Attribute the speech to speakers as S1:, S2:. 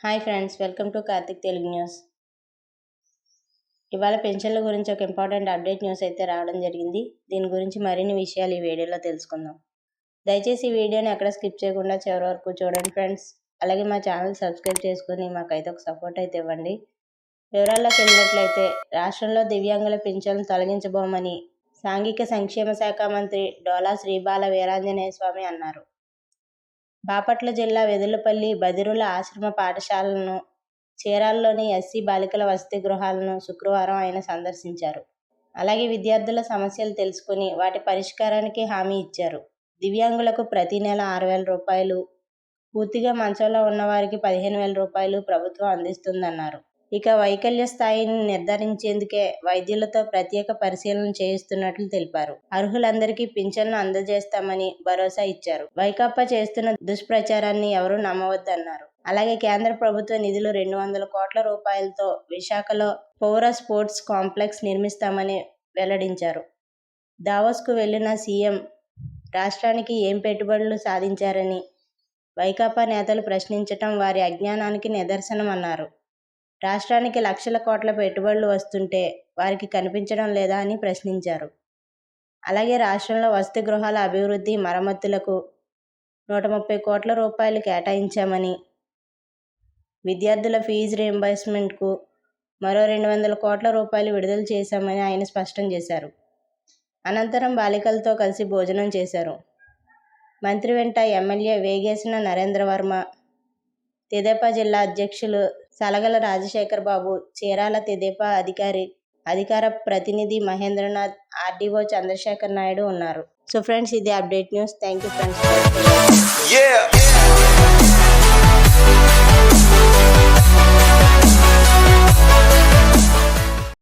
S1: Hi friends, welcome to Karthik Telugu news. ఇవాళ పెన్షన్ల గురించి ఒక ఇంపార్టెంట్ అప్డేట్ న్యూస్ అయితే రావడం జరిగింది. దీని గురించి మరిన్ని విషయాలు ఈ వీడియోలో తెలుసుకుందాం. దయచేసి ఈ వీడియోని ఎక్కడ స్కిప్ చేయకుండా చివరి వరకు చూడండి ఫ్రెండ్స్. అలాగే మా ఛానల్ సబ్స్క్రైబ్ చేసుకుని మాకైతే ఒక సపోర్ట్ అయితే ఇవ్వండి. వివరాల్లోకి వెళ్ళినట్లయితే, రాష్ట్రంలో దివ్యాంగుల పింఛన్లు తొలగించబోమని సాంఘిక సంక్షేమ శాఖ మంత్రి డోలా శ్రీబాల వీరాంజనేయ స్వామి అన్నారు. బాపట్ల జిల్లా వెదులపల్లి బదిరుల ఆశ్రమ పాఠశాలను, చీరాలలోని ఎస్సీ బాలికల వసతి గృహాలను శుక్రవారం ఆయన సందర్శించారు. అలాగే విద్యార్థుల సమస్యలు తెలుసుకుని వాటి పరిష్కారానికి హామీ ఇచ్చారు. దివ్యాంగులకు ప్రతి నెల 6,000 రూపాయలు, పూర్తిగా మంచంలో ఉన్నవారికి 15,000 రూపాయలు ప్రభుత్వం అందిస్తుందన్నారు. ఇక వైకల్య స్థాయిని నిర్ధారించేందుకే వైద్యులతో ప్రత్యేక పరిశీలన చేయిస్తున్నట్లు తెలిపారు. అర్హులందరికీ పింఛన్లు అందజేస్తామని భరోసా ఇచ్చారు. వైకాపా చేస్తున్న దుష్ప్రచారాన్ని ఎవరూ నమ్మవద్దన్నారు. అలాగే కేంద్ర ప్రభుత్వ నిధులు 200 కోట్ల రూపాయలతో విశాఖలో పౌర స్పోర్ట్స్ కాంప్లెక్స్ నిర్మిస్తామని వెల్లడించారు. దావోస్కు వెళ్లిన సీఎం రాష్ట్రానికి ఏం పెట్టుబడులు సాధించారని వైకాపా నేతలు ప్రశ్నించటం వారి అజ్ఞానానికి నిదర్శనమన్నారు. రాష్ట్రానికి లక్షల కోట్ల పెట్టుబడులు వస్తుంటే వారికి కనిపించడం లేదా అని ప్రశ్నించారు. అలాగే రాష్ట్రంలో వసతి గృహాల అభివృద్ధి, మరమ్మతులకు 130 కోట్ల రూపాయలు కేటాయించామని, విద్యార్థుల ఫీజు రీయింబర్స్మెంట్కు మరో 200 కోట్ల రూపాయలు విడుదల చేశామని ఆయన స్పష్టం చేశారు. అనంతరం బాలికలతో కలిసి భోజనం చేశారు. మంత్రి వెంట ఎమ్మెల్యే వేగేసిన నరేంద్రవర్మ, తెదేపా జిల్లా అధ్యక్షులు సలగల రాజశేఖర్ బాబు, చీరాల తెదేపా అధికార ప్రతినిధి మహేంద్రనాథ్, ఆర్డీఓ చంద్రశేఖర్ నాయుడు ఉన్నారు. సో ఫ్రెండ్స్, ఇది update news. Thank you friends.